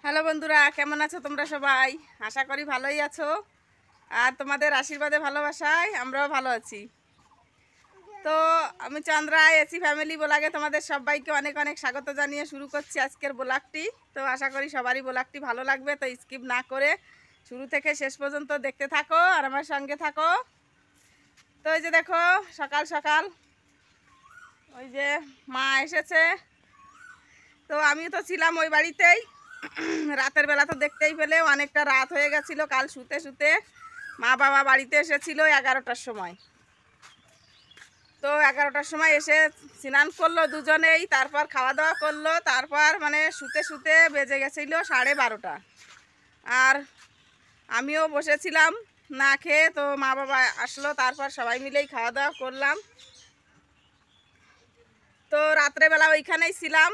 Hello বন্ধুরা, কেমন আছো তোমরা সবাই? আশা করি ভালোই আছো। আর তোমাদের আশীর্বাদে ভালোবাসায় আমরাও ভালো আছি। তো আমি চন্দ্রা এসি ফ্যামিলি ব্লগে তোমাদের সবাইকে অনেক অনেক স্বাগত জানিয়ে শুরু করছি আজকের ব্লগটি। তো আশা করি সবারই ব্লগটি ভালো লাগবে, তো স্কিপ না করে শুরু থেকে শেষ পর্যন্ত দেখতে থাকো আর আমার সঙ্গে থাকো। তো এই যে দেখো, সকাল সকাল ওই যে মা এসেছে। তো আমি তো ছিলাম ওই বাড়িতেই। রাতের বেলা তো দেখতেই পেলে অনেকটা রাত হয়ে গেছিল। কাল শুতে শুতে মা বাবা বাড়িতে এসেছিল 11টার সময়। তো 11টার সময় এসে স্নান করলো দুজনেই, তারপর খাওয়া দাওয়া করলো, তারপর মানে শুতে শুতে বেজে গেছিল 12:30। আর আমিও বসেছিলাম না খেয়ে। তো মা বাবা আসলো, তারপর সবাই মিলেই খাওয়া দাওয়া করলাম। তো রাত্রেবেলা ওইখানেই ছিলাম,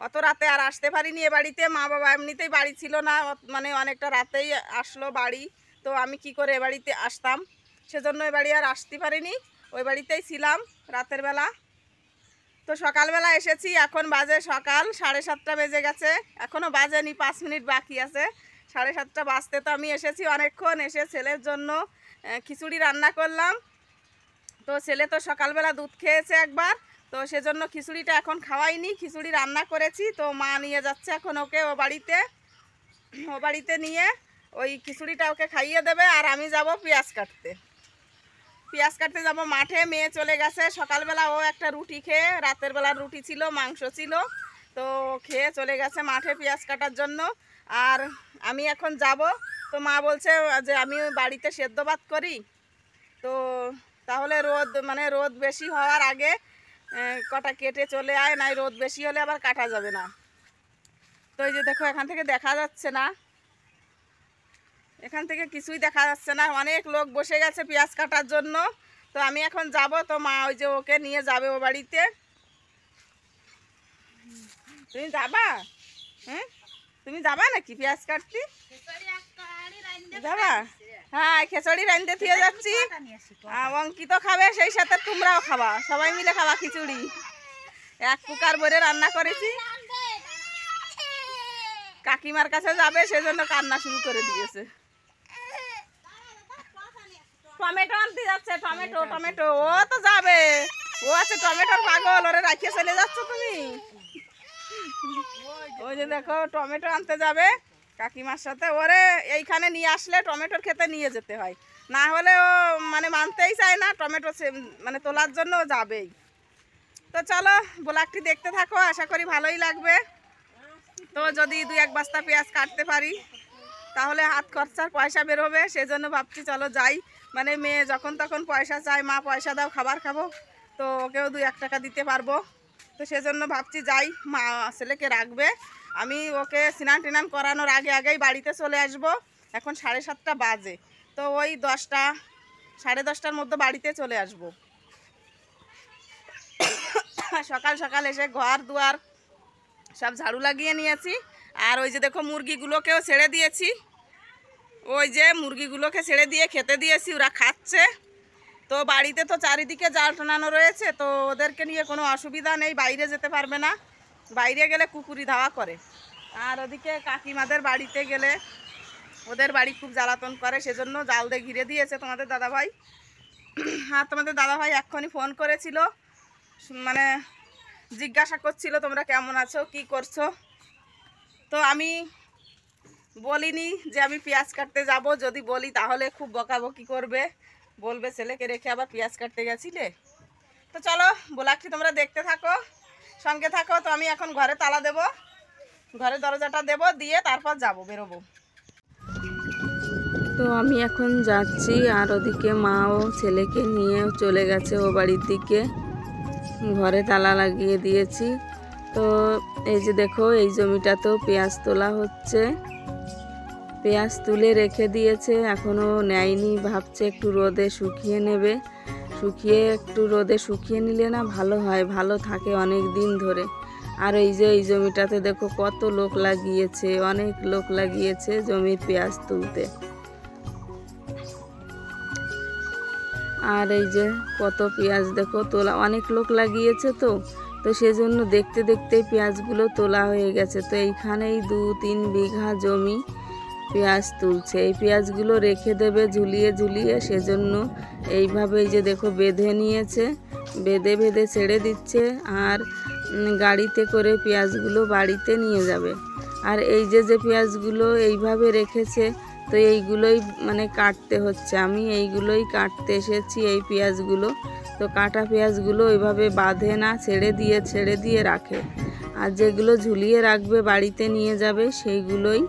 অত রাতে আর আসতে পারিনি এ বাড়িতে। মা বাবা এমনিতেই বাড়ি ছিল না, মানে অনেকটা রাতেই আসলো বাড়ি। তো আমি কি করে এ বাড়িতে আসতাম, সেজন্য এ বাড়ি আর আসতে পারিনি, ওই বাড়িতেই ছিলাম রাতের বেলা। তো সকালবেলা এসেছি, এখন বাজে সকাল 7:30 বেজে গেছে, এখনও বাজেনি, 5 মিনিট বাকি আছে 7:30 বাজতে। তো আমি এসেছি অনেকক্ষণ, এসে ছেলের জন্য খিচুড়ি রান্না করলাম। তো ছেলে তো সকালবেলা দুধ খেয়েছে একবার, তো সেজন্য খিচুড়িটা এখন খাওয়াইনি, খিচুড়ি রান্না করেছি। তো মা নিয়ে যাচ্ছে এখন ওকে ও বাড়িতে নিয়ে ওই খিচুড়িটা ওকে খাইয়ে দেবে। আর আমি যাব পেঁয়াজ কাটতে যাব মাঠে। মেয়ে চলে গেছে সকালবেলা, ও একটা রুটি খেয়ে, রাতের বেলার রুটি ছিল, মাংস ছিল, তো খেয়ে চলে গেছে মাঠে পেঁয়াজ কাটার জন্য। আর আমি এখন যাব। তো মা বলছে যে আমি বাড়িতে সেদ্ধ ভাত করি, তো তাহলে রোদ বেশি হওয়ার আগে কটা কেটে চলে আয়, নাই রোদ বেশি হলে আবার কাটা যাবে না। তো এই যে দেখো, এখান থেকে দেখা যাচ্ছে না, এখান থেকে কিছুই দেখা যাচ্ছে না, অনেক লোক বসে গেছে পেঁয়াজ কাটার জন্য। তো আমি এখন যাব, তো মা ওই যে ওকে নিয়ে যাবে ও বাড়িতে। তুমি যাবা? হ্যাঁ, তুমি যাবা নাকি পেঁয়াজ কাটতে? যাবা? হ্যাঁ, খিচুড়ি রাঁধতে দিয়ে যাচ্ছি। অঙ্কিত খাবে, সেই সাথে তোমরাও খাবা, সবাই মিলে খাবা খিচুড়ি। এক কুকার ভরে রান্না করেছি। কাকিমার কাছে যাবে, সেজন্য কান্না শুরু করে দিয়েছে। টমেটো আনতে যাচ্ছে, টমেটো ও তো যাবে, ও আছে টমেটোর পাগল, ওরে রাখিয়ে চলে যাচ্ছ তুমি। ওই যে দেখো, টমেটো আনতে যাবে কাকিমার সাথে। ওরে এইখানে নিয়ে আসলে টমেটোর খেতে নিয়ে যেতে হয়, না হলে ও মানে মানতেই চায় না, টমেটো মানে তোলার জন্য ও যাবেই। তো চলো ব্লগটি দেখতে থাকো, আশা করি ভালোই লাগবে। তো যদি 2-1 বস্তা পেঁয়াজ কাটতে পারি তাহলে হাত খরচার পয়সা বেরোবে, সেজন্য ভাবছি চলো যাই। মানে মেয়ে যখন তখন পয়সা চায়, মা পয়সা দাও খাবার খাবো, তো ওকেও 2-1 টাকা দিতে পারবো। তো সেজন্য ভাবছি যাই, মা ছেলেকে রাখবে, আমি ওকে স্নান টিনান করানোর আগেই বাড়িতে চলে আসব। এখন 7:30 বাজে, তো ওই 10টা 10:30টার মধ্যে বাড়িতে চলে আসব। সকাল সকাল এসে ঘর দুয়ার সব ঝাড়ু লাগিয়ে নিয়েছি। আর ওই যে দেখো, মুরগিগুলোকেও ছেড়ে দিয়েছি, ওই যে মুরগিগুলোকে ছেড়ে দিয়ে খেতে দিয়েছি, ওরা খাচ্ছে। তো বাড়িতে তো চারিদিকে জাল টানানো রয়েছে, তো ওদেরকে নিয়ে কোনো অসুবিধা নেই, বাইরে যেতে পারবে না, বাইরে গেলে কুকুরি ধাওয়া করে। আর ওদিকে কাকিমাদের বাড়িতে গেলে ওদের বাড়ি খুব জ্বালাতন করে, সেজন্য জাল দিয়ে ঘিরে দিয়েছে তোমাদের দাদাভাই। আর তোমাদের দাদাভাই এক্ষুনি ফোন করেছিল, মানে জিজ্ঞাসা করছিল তোমরা কেমন আছো, কি করছো। তো আমি বলিনি যে আমি পেঁয়াজ কাটতে যাব, যদি বলি তাহলে খুব বকাবকি করবে, বলবে ছেলেকে রেখে আবার পেঁয়াজ কাটতে গেছিলে। তো চলো ব্লগটি তোমরা দেখতে থাকো, সঙ্গে থাকো। তো আমি এখন ঘরে তালা দেব, ঘরে দরজাটা দেব, দিয়ে তারপর বেরোবো। তো আমি এখন যাচ্ছি, আর ওদিকে মাও ছেলেকে নিয়ে চলে গেছে ও বাড়ির দিকে, ঘরে তালা লাগিয়ে দিয়েছি। তো এই যে দেখো, এই জমিটাতেও পেঁয়াজ তোলা হচ্ছে, পেঁয়াজ তুলে রেখে দিয়েছে, এখনও নেয়নি, ভাবছে একটু রোদে শুকিয়ে নেবে, একটু রোদে শুকিয়ে নিলে না ভালো হয়, ভালো থাকে অনেক দিন ধরে। আর এই যে এই জমিটাতে দেখো কত লোক লাগিয়েছে, অনেক লোক লাগিয়েছে জমির পেঁয়াজ তুলতে। আর এই যে কত পেঁয়াজ দেখো তোলা, অনেক লোক লাগিয়েছে, তো তো সেজন্য দেখতে দেখতে পেঁয়াজগুলো তোলা হয়ে গেছে। তো এইখানেই 2-3 বিঘা জমি পেঁয়াজ তুলছে। এই পেঁয়াজগুলো রেখে দেবে ঝুলিয়ে ঝুলিয়ে, সেজন্য এইভাবে এই যে দেখো বেঁধে নিয়েছে, বেঁধে বেঁধে ছেড়ে দিচ্ছে। আর গাড়িতে করে পেঁয়াজগুলো বাড়িতে নিয়ে যাবে। আর এই যে যে পেঁয়াজগুলো এইভাবে রেখেছে, তো এইগুলোই মানে কাটতে হচ্ছে। আমি এইগুলোই কাটতে এসেছি, এই পেঁয়াজগুলো। তো কাটা পেঁয়াজগুলো ওইভাবে বাঁধে না, ছেড়ে দিয়ে রাখে। আর যেগুলো ঝুলিয়ে রাখবে বাড়িতে নিয়ে যাবে, সেইগুলোই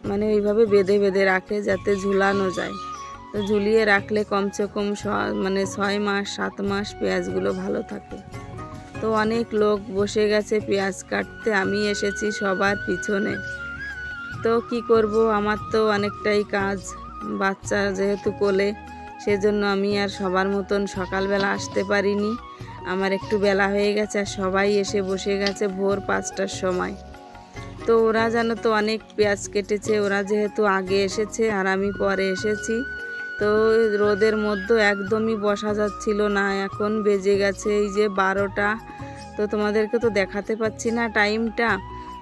মানে ওইভাবে বেঁধে বেঁধে রাখে যাতে ঝুলানো যায়। তো ঝুলিয়ে রাখলে কমসে কম 6 মাস 7 মাস পেঁয়াজগুলো ভালো থাকে। তো অনেক লোক বসে গেছে পেঁয়াজ কাটতে, আমি এসেছি সবার পিছনে। তো কি করব, আমার তো অনেকটাই কাজ, বাচ্চা যেহেতু কোলে, সেজন্য আমি আর সবার মতন সকালবেলা আসতে পারিনি। আমার একটু বেলা হয়ে গেছে, আর সবাই এসে বসে গেছে ভোর 5টার সময়। তো ওরা জানো তো অনেক পেঁয়াজ কেটেছে, ওরা যেহেতু আগে এসেছে আর আমি পরে এসেছি। তো রোদের মধ্যে একদমই বসা যাচ্ছিল না। এখন বেজে গেছে এই যে 12টা। তো তোমাদেরকে তো দেখাতে পাচ্ছি না টাইমটা।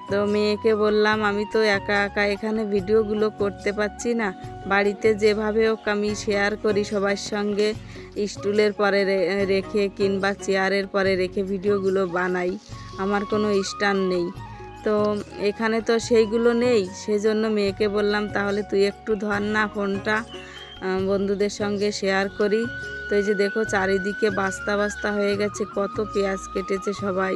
তো মেয়েকে বললাম, আমি তো একা একা এখানে ভিডিওগুলো করতে পারছি না, বাড়িতে যেভাবে হোক আমি শেয়ার করি সবার সঙ্গে, স্টুলের পরে রেখে কিংবা চেয়ারের পরে রেখে ভিডিওগুলো বানাই, আমার কোনো স্ট্যান্ড নেই। তো এখানে তো সেইগুলো নেই, সেজন্য মেয়েকে বললাম তাহলে তুই একটু ধর না ফোনটা, বন্ধুদের সঙ্গে শেয়ার করি। তো এই যে দেখো চারিদিকে বাস্তা বাস্তা হয়ে গেছে, কত পেঁয়াজ কেটেছে সবাই।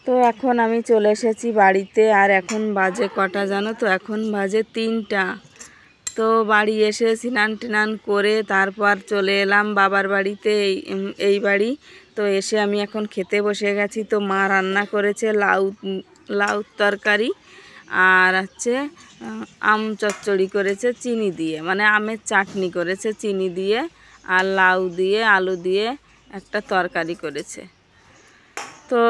তো এখন আমি চলে এসেছি বাড়িতে। আর এখন বাজে কটা জানো তো, এখন বাজে 3টা। তো বাড়ি এসে স্নান টান করে তারপর চলে এলাম বাবার বাড়িতে, এই বাড়ি। তো এসে আমি এখন খেতে বসে গেছি। তো মা রান্না করেছে লাউ তরকারি, আর হচ্ছে আম চচ্চড়ি করেছে চিনি দিয়ে, মানে আমের চাটনি করেছে চিনি দিয়ে, আর লাউ দিয়ে আলু দিয়ে একটা তরকারি করেছে। তো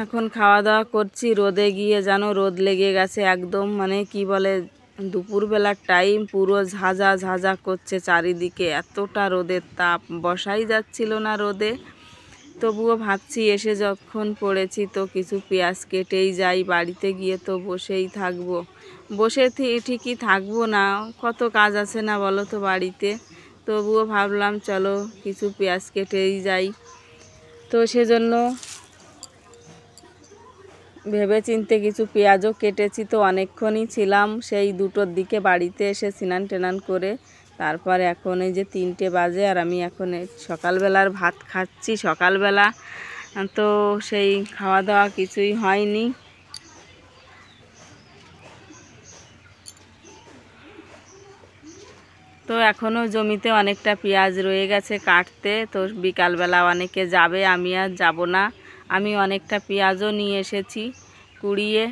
এখন খাওয়া দাওয়া করছি। রোদে গিয়ে জানো রোদ লেগে গেছে একদম, মানে কি বলে, দুপুরবেলার টাইম পুরো ঝাঁঝা ঝাঁঝা করছে চারিদিকে, এতটা রোদের তাপ, বসাই যাচ্ছিল না রোদে। তবুও ভাবছি এসে যখন পড়েছি তো কিছু পেঁয়াজ কেটেই যাই, বাড়িতে গিয়ে তো বসেই থাকবো। বসে ঠিকই থাকবো না, কত কাজ আছে না বলো তো বাড়িতে। তবুও ভাবলাম চলো কিছু পেঁয়াজ কেটেই যাই। তো সেজন্য ভেবে চিনতে কিছু পেঁয়াজও কেটেছি। তো অনেকক্ষণই ছিলাম, সেই 2টোর দিকে বাড়িতে এসে স্নান টান করে তারপর এখন এই যে 3টে বাজে, আর আমি এখন সকালবেলার ভাত খাচ্ছি। সকালবেলা তো সেই খাওয়া দাওয়া কিছুই হয়নি। তো এখনও জমিতে অনেকটা পেঁয়াজ রয়ে গেছে কাটতে। তো বিকালবেলা অনেকে যাবে, আমি আর যাব না। আমি অনেকটা পেঁয়াজও নিয়ে এসেছি কুড়িয়ে,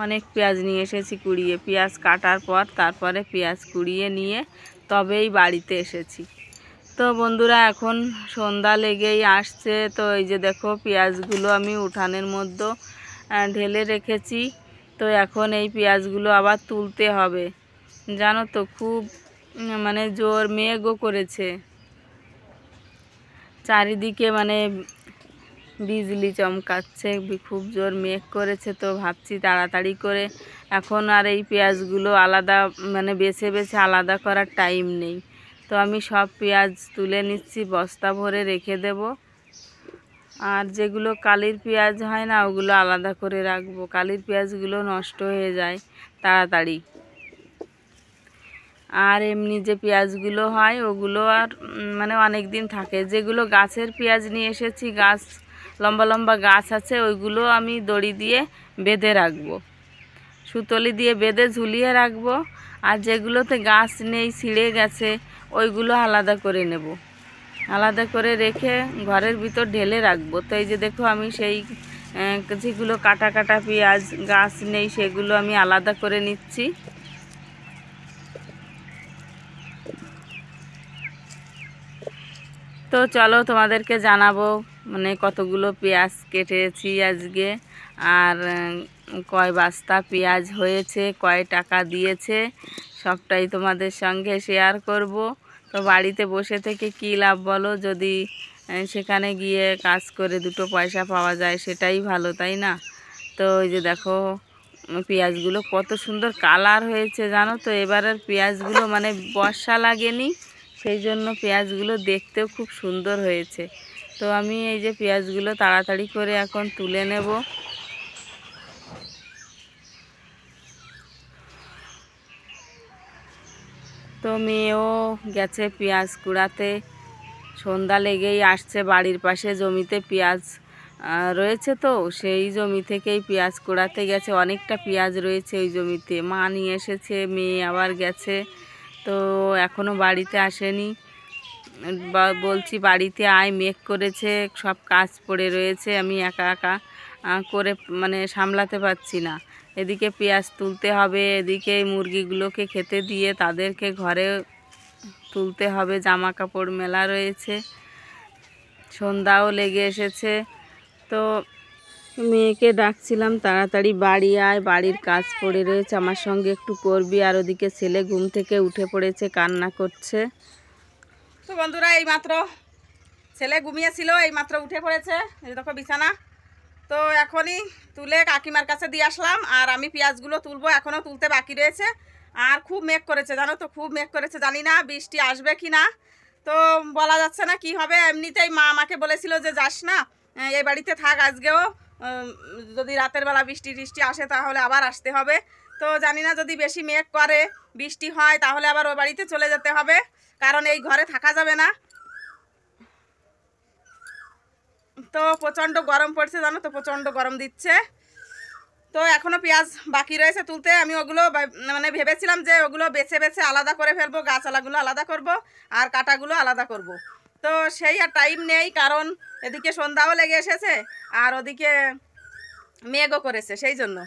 অনেক পেঁয়াজ নিয়ে এসেছি কুড়িয়ে। পেঁয়াজ কাটার পর তারপরে পেঁয়াজ কুড়িয়ে নিয়ে তবেই বাড়িতে এসেছি। তো বন্ধুরা এখন সন্ধ্যা লেগেই আসছে। তো এই যে দেখো পেঁয়াজগুলো আমি উঠানের মধ্যে ঢেলে রেখেছি। তো এখন এই পেঁয়াজগুলো আবার তুলতে হবে। জানো তো খুব মানে জোর মেঘও করেছে চারিদিকে, মানে বিজলি চমকাচ্ছে, খুব জোর মেঘ করেছে। তো ভাবছি তাড়াতাড়ি করে, এখন আর এই পেঁয়াজগুলো আলাদা মানে বেছে বেছে আলাদা করার টাইম নেই। তো আমি সব পেঁয়াজ তুলে নিচ্ছি, বস্তা ভরে রেখে দেব। আর যেগুলো কালির পেঁয়াজ হয় না, ওগুলো আলাদা করে রাখবো। কালির পেঁয়াজগুলো নষ্ট হয়ে যায় তাড়াতাড়ি। আর এমনি যে পেঁয়াজগুলো হয় ওগুলো আর মানে অনেক দিন থাকে। যেগুলো গাছের পেঁয়াজ নিয়ে এসেছি, গাছ লম্বা লম্বা গাছ আছে, ওইগুলো আমি দড়ি দিয়ে বেঁধে রাখবো, সুতলি দিয়ে বেঁধে ঝুলিয়ে রাখবো। আর যেগুলোতে গাছ নেই, ছিঁড়ে গেছে, ওইগুলো আলাদা করে নেব, আলাদা করে রেখে ঘরের ভিতর ঢেলে রাখবো। তো এই যে দেখো আমি সেই যেগুলো কাটা কাটা পেঁয়াজ গাছ নেই, সেগুলো আমি আলাদা করে নিচ্ছি। তো চলো তোমাদেরকে জানাবো মানে কতগুলো পেঁয়াজ কেটেছি আজকে, আর কয় বস্তা পেঁয়াজ হয়েছে, কয় টাকা দিয়েছে, সবটাই তোমাদের সঙ্গে শেয়ার করব। তো বাড়িতে বসে থেকে কী লাভ বলো, যদি সেখানে গিয়ে কাজ করে দুটো পয়সা পাওয়া যায়, সেটাই ভালো, তাই না? তো ওই যে দেখো পেঁয়াজগুলো কত সুন্দর কালার হয়েছে জানো তো। এবারের পেঁয়াজগুলো মানে বর্ষা লাগেনি, সেই জন্য পেঁয়াজগুলো দেখতেও খুব সুন্দর হয়েছে। তো আমি এই যে পেঁয়াজগুলো তাড়াতাড়ি করে এখন তুলে নেব। তো মেয়েও গেছে পেঁয়াজ কুড়াতে, সন্ধ্যা লেগেই আসছে। বাড়ির পাশে জমিতে পেঁয়াজ রয়েছে, তো সেই জমি থেকেই পেঁয়াজ কুড়াতে গেছে। অনেকটা পেঁয়াজ রয়েছে ওই জমিতে, মা নিয়ে এসেছে, মেয়ে আবার গেছে। তো এখনও বাড়িতে আসেনি। বলছি বাড়িতে আয়, মেঘ করেছে, সব কাজ পড়ে রয়েছে, আমি একা একা করে মানে সামলাতে পারছি না। এদিকে পেঁয়াজ তুলতে হবে, এদিকে মুরগিগুলোকে খেতে দিয়ে তাদেরকে ঘরে তুলতে হবে, জামা কাপড় মেলা রয়েছে, সন্ধ্যাও লেগে এসেছে। তো মেয়েকে ডাকছিলাম তাড়াতাড়ি বাড়ি আয়, বাড়ির কাজ পড়ে রয়েছে, আমার সঙ্গে একটু করবি। আর ওদিকে ছেলে ঘুম থেকে উঠে পড়েছে, কান্না করছে। তো বন্ধুরা এইমাত্র ছেলে ঘুমিয়েছিল, এইমাত্র উঠে পড়েছে, এই দেখো বিছানা। তো এখনই তুলে কাকিমার কাছে দিয়ে আসলাম, আর আমি পেঁয়াজগুলো তুলবো, এখনও তুলতে বাকি রয়েছে। আর খুব মেঘ করেছে জানো তো, খুব মেঘ করেছে, জানি না বৃষ্টি আসবে কি না, তো বলা যাচ্ছে না কি হবে। এমনিতেই মা আমাকে বলেছিল যে যাস না, এই বাড়িতে থাক আজকেও, যদি রাতের বেলা বৃষ্টি টিষ্টি আসে তাহলে আবার আসতে হবে। তো জানি না, যদি বেশি মেঘ করে বৃষ্টি হয় তাহলে আবার ও বাড়িতে চলে যেতে হবে, কারণ এই ঘরে থাকা যাবে না। তো প্রচণ্ড গরম পড়ছে জানো তো, প্রচণ্ড গরম দিচ্ছে। তো এখনও পেঁয়াজ বাকি রয়েছে তুলতে। আমি ওগুলো মানে ভেবেছিলাম যে ওগুলো বেছে বেছে আলাদা করে ফেলবো, গাছালাগুলো আলাদা করব আর কাটাগুলো আলাদা করব। তো সেই আর টাইম নেই, কারণ এদিকে সন্ধ্যাও লেগে এসেছে আর ওদিকে মেঘও করেছে, সেই জন্য।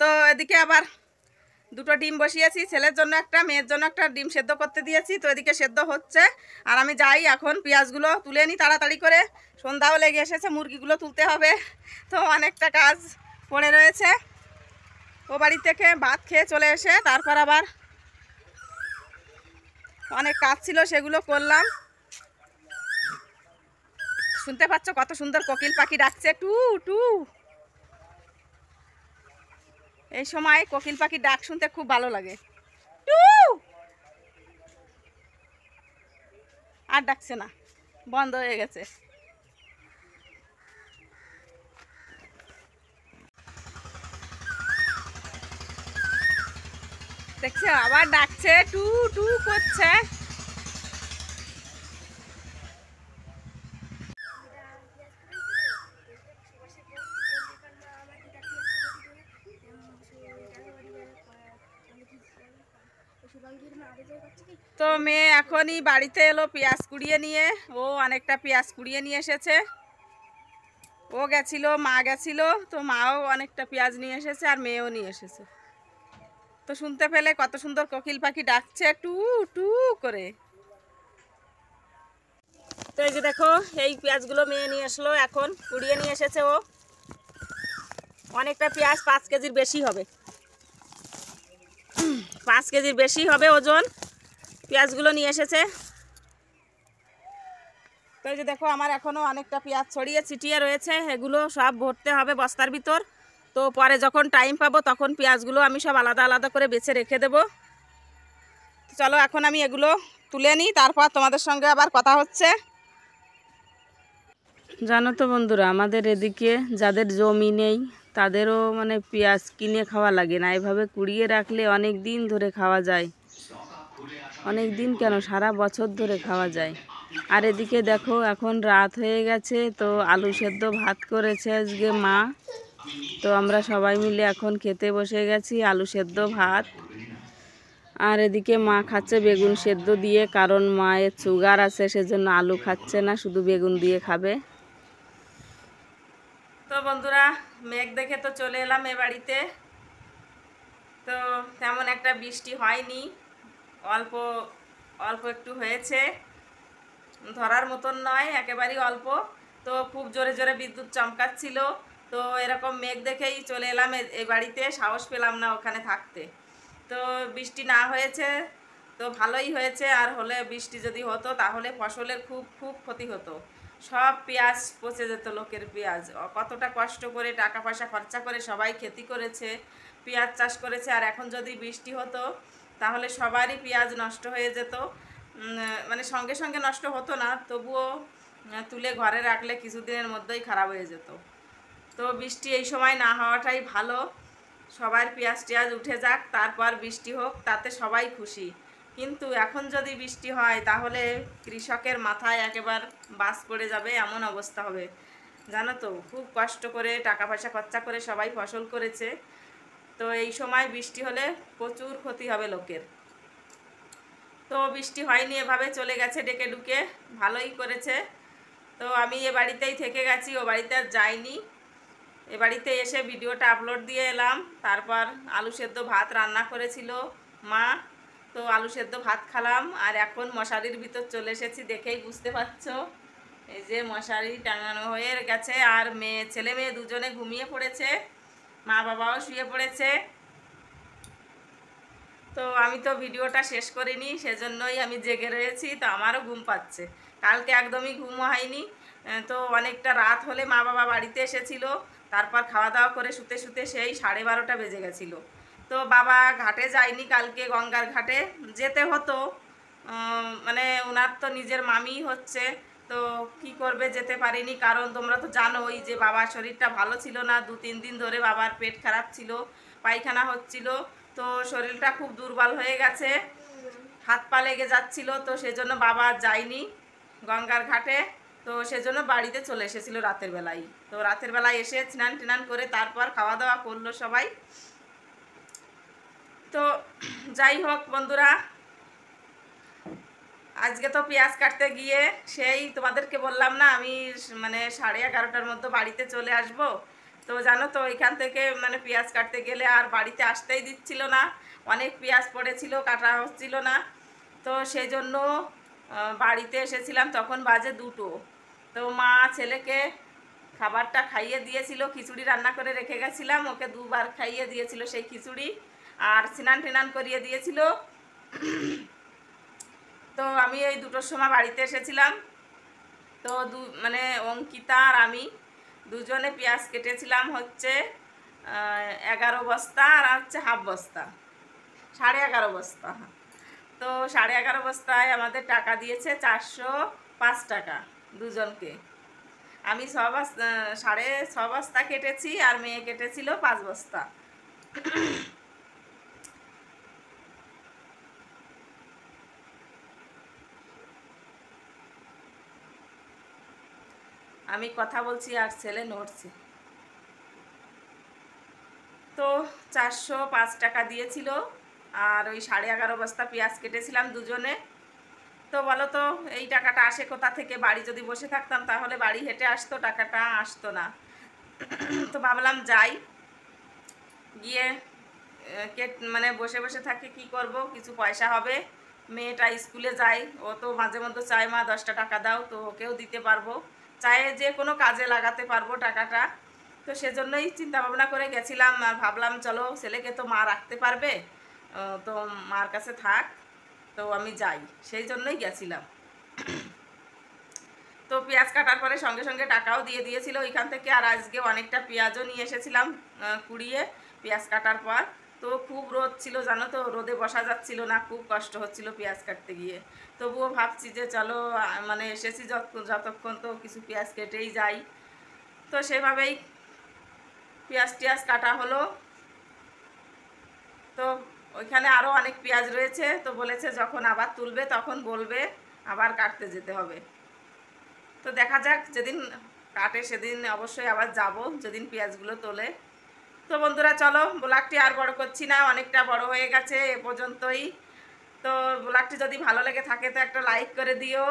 তো এদিকে আবার দুটো ডিম বসিয়েছি, ছেলের জন্য একটা, মেয়ের জন্য একটা, ডিম সেদ্ধ করতে দিয়েছি। তো এদিকে সেদ্ধ হচ্ছে, আর আমি যাই এখন পেঁয়াজগুলো তুলে নিই তাড়াতাড়ি করে, সন্ধ্যাও লেগে এসেছে, মুরগিগুলো তুলতে হবে। তো অনেকটা কাজ পড়ে রয়েছে। ও বাড়ি থেকে ভাত খেয়ে চলে এসে তারপর আবার অনেক কাজ ছিল, সেগুলো করলাম। শুনতে পাচ্ছ কত সুন্দর কোকিল পাখি ডাকছে, টু টু। এই সময় কোকিল পাখির ডাক শুনতে খুব ভালো লাগে, টু। আর ডাকছে না, বন্ধ হয়ে গেছে। দেখছো আবার ডাকছে, টু টু করছে। তো মেয়ে এখনই বাড়িতে এলো পেঁয়াজ কুড়িয়ে নিয়ে, ও অনেকটা পেঁয়াজ কুড়িয়ে নিয়ে এসেছে। ও গেছিল, মা গেছিল, তো মাও অনেকটা পেঁয়াজ নিয়ে এসেছে আর মেয়েও নিয়ে এসেছে। তো শুনতে পেলে কত সুন্দর কোকিল পাখি ডাকছে, টু টু করে। তো এই যে দেখো এই পেঁয়াজগুলো মেয়ে নিয়ে আসলো, এখন কুড়িয়ে নিয়ে এসেছে ও। অনেকটা পেঁয়াজ, 5 কেজির বেশি হবে, 5 কেজির বেশি হবে ওজন, পেঁয়াজগুলো নিয়ে এসেছে। তো এই যে দেখো আমার এখনও অনেকটা পেঁয়াজ ছড়িয়ে ছিটিয়ে রয়েছে, এগুলো সব ভরতে হবে বস্তার ভিতর। তো পরে যখন টাইম পাবো তখন পেঁয়াজগুলো আমি সব আলাদা আলাদা করে বেছে রেখে দেবো। চলো এখন আমি এগুলো তুলে নিই, তারপর তোমাদের সঙ্গে আবার কথা হচ্ছে। জানো তো বন্ধুরা, আমাদের এদিকে যাদের জমি নেই তাদেরও মানে পেঁয়াজ কিনে খাওয়া লাগে না, এভাবে কুড়িয়ে রাখলে অনেক দিন ধরে খাওয়া যায়, অনেক দিন কেন সারা বছর ধরে খাওয়া যায়। আর এদিকে দেখো এখন রাত হয়ে গেছে, তো আলু সেদ্ধ ভাত করেছে আজকে মা। তো আমরা সবাই মিলে এখন খেতে বসে গেছি আলু সেদ্ধ ভাত। আর এদিকে মা খাচ্ছে বেগুন সেদ্ধ দিয়ে, কারণ মায়ের সুগার আছে, সেজন্য আলু খাচ্ছে না, শুধু বেগুন দিয়ে খাবে। তো বন্ধুরা মেঘ দেখে তো চলে এলাম এ বাড়িতে। তো তেমন একটা বৃষ্টি হয়নি, অল্প অল্প একটু হয়েছে, ধরার মতন নয়, একেবারেই অল্প। তো খুব জোরে জোরে বিদ্যুৎ চমকাচ্ছিল। তো এরকম মেঘ দেখেই চলে এলাম এ বাড়িতে, সাহস পেলাম না ওখানে থাকতে। তো বৃষ্টি না হয়েছে তো ভালোই হয়েছে, আর হলে বৃষ্টি যদি হতো তাহলে ফসলের খুব খুব ক্ষতি হতো। সব পেঁয়াজ পচে যেত। লোকের পেঁয়াজ কতটা কষ্ট করে টাকা পয়সা খরচা করে সবাই খেতি করেছে, পেঁয়াজ চাষ করেছে, আর এখন যদি বৃষ্টি হতো তাহলে সবারই পেঁয়াজ নষ্ট হয়ে যেত। মানে সঙ্গে সঙ্গে নষ্ট হতো না, তবুও তুলে ঘরে রাখলে কিছুদিনের মধ্যেই খারাপ হয়ে যেত। তো বৃষ্টি এই সময় না হওয়াটাই ভালো, সবার পেঁয়াজ টেয়াজ উঠে যাক, তারপর বৃষ্টি হোক, তাতে সবাই খুশি। কিন্তু এখন যদি বৃষ্টি হয় তাহলে কৃষকের মাথায় একেবারে বাস পড়ে যাবে, এমন অবস্থা হবে। জানো তো, খুব কষ্ট করে টাকা পয়সা খরচা করে সবাই ফসল করেছে, তো এই সময় বৃষ্টি হলে প্রচুর ক্ষতি হবে লোকের। তো বৃষ্টি হয়নি, এভাবে চলে গেছে ডেকে ডুকে, ভালোই করেছে। তো আমি এ বাড়িতেই থেকে গেছি, ও বাড়িতে আর যাইনি। এ বাড়িতে এসে ভিডিওটা আপলোড দিয়ে এলাম। তারপর আলু সেদ্ধ ভাত রান্না করেছিল মা, তো আলু সেদ্ধ ভাত খেলাম। আর এখন মশারির ভিতর চলে এসেছি, দেখেই বুঝতে পারছো। এই যে মশারি টাঙানো হয়ে গেছে, আর ছেলে মেয়ে দুজনে ঘুমিয়ে পড়েছে, মা বাবাও শুয়ে পড়েছে। তো আমি তো ভিডিওটা শেষ করিনি, সেজন্যই আমি জেগে রয়েছি। তো আমারও ঘুম পাচ্ছে, কালকে একদমই ঘুম হয়নি। তো অনেকটা রাত হলে মা বাবা বাড়িতে এসেছিলো, তারপর খাওয়া দাওয়া করে শুতে শুতে সেই 12:30 বেজে গেছিলো। তো বাবা ঘাটে যায়নি কালকে, গঙ্গার ঘাটে যেতে হতো, মানে ওনার তো নিজের মামি হচ্ছে, তো কি করবে, যেতে পারিনি। কারণ তোমরা তো জানোই যে বাবার শরীরটা ভালো ছিল না, 2-3 দিন ধরে বাবার পেট খারাপ ছিল, পায়খানা হচ্ছিল, তো শরীরটা খুব দুর্বল হয়ে গেছে, হাত পা লেগে যাচ্ছিল। তো সেজন্য বাবা যায়নি গঙ্গার ঘাটে, তো সেজন্য বাড়িতে চলে এসেছিল রাতের বেলায়। তো রাতের বেলায় এসে স্নান টিনান করে তারপর খাওয়া দাওয়া করলো সবাই। তো যাই হোক বন্ধুরা, আজকে তো পেঁয়াজ কাটতে গিয়ে সেই তোমাদেরকে বললাম না আমি মানে 11:30টার মধ্যে বাড়িতে চলে আসব। তো জানো তো, এখান থেকে মানে পেঁয়াজ কাটতে গেলে আর বাড়িতে আসতেই দিচ্ছিল না, অনেক পেঁয়াজ পড়েছিল, কাটা হচ্ছিল না। তো সেই জন্য বাড়িতে এসেছিলাম, তখন বাজে 2টো। তো মা ছেলেকে খাবারটা খাইয়ে দিয়েছিল, খিচুড়ি রান্না করে রেখে গেছিলাম, ওকে 2বার খাইয়ে দিয়েছিল সেই খিচুড়ি, আর স্নান টিনান করিয়ে দিয়েছিল। তো আমি এই 2টোর সময় বাড়িতে এসেছিলাম। তো মানে অঙ্কিতা আর আমি দুজনে পেঁয়াজ কেটেছিলাম হচ্ছে 11 বস্তা, আর হচ্ছে হাফ বস্তা, 11.5 বস্তা। তো 11.5 বস্তায় আমাদের টাকা দিয়েছে 405 টাকা দুজনকে। আমি 6.5 বস্তা কেটেছি, আর মেয়ে কেটেছিল 5 বস্তা। আমি কথা বলছি আর ছেলে নড়ছে। তো 405 টাকা দিয়েছিল, আর ওই 11.5 বস্তা পেঁয়াজ কেটেছিলাম দুজনে। তো বলো তো, এই টাকাটা আসে কোথা থেকে? বাড়ি যদি বসে থাকতাম তাহলে বাড়ি হেঁটে আসতো, টাকাটা আসতো না। তো ভাবলাম যাই, গিয়ে মানে বসে বসে থাকে কি করব, কিছু পয়সা হবে। মেয়েটা স্কুলে যায়, ও তো মাঝে মধ্যে চায় মা 10টা টাকা দাও, তো ওকেও দিতে পারবো, চায়ে যে কোনো কাজে লাগাতে পারবো টাকাটা। তো সেজন্যই চিন্তা ভাবনা করে গেছিলাম, আর ভাবলাম চলো ছেলেকে তো মা রাখতে পারবে, তো মার কাছে থাক, তো আমি যাই, সেই জন্যই গেছিলাম। তো পেঁয়াজ কাটার পরে সঙ্গে সঙ্গে টাকাও দিয়ে দিয়েছিল ওইখান থেকে। আর আজকে অনেকটা পেঁয়াজও নিয়ে এসেছিলাম কুড়িয়ে পেঁয়াজ কাটার পর। তো খুব রোদ ছিল জানো তো, রোদে বসা যাচ্ছিল না, খুব কষ্ট হচ্ছিল পেঁয়াজ কাটতে গিয়ে। তবুও ভাবছি যে চলো মানে এসেছি যতক্ষণ তো কিছু পেঁয়াজ কেটেই যাই। তো সেভাবেই পেঁয়াজ টিয়াজ কাটা হলো। তো ওইখানে আরও অনেক পেঁয়াজ রয়েছে, তো বলেছে যখন আবার তুলবে তখন বলবে, আবার কাটতে যেতে হবে। তো দেখা যাক, যেদিন কাটে সেদিন অবশ্যই আবার যাব, যেদিন পেঁয়াজগুলো তোলে। তো বন্ধুরা চলো, ব্লগটি আর বড় করছি না, অনেকটা বড় হয়ে গেছে এ পর্যন্তই। তো ব্লগটি যদি ভালো লেগে থাকে তো একটা লাইক করে দিও।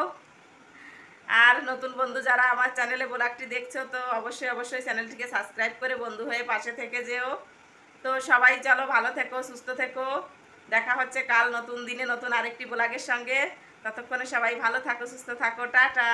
আর নতুন বন্ধু যারা আমার চ্যানেলে ব্লগটি দেখছো, তো অবশ্যই অবশ্যই চ্যানেলটিকে সাবস্ক্রাইব করে বন্ধু হয়ে পাশে থেকে যেও। তো সবাই চলো, ভালো থেকো, সুস্থ থেকো। দেখা হচ্ছে কাল নতুন দিনে নতুন আরেকটি ব্লগের সঙ্গে। ততক্ষণে সবাই ভালো থাকো, সুস্থ থাকো, টাটা।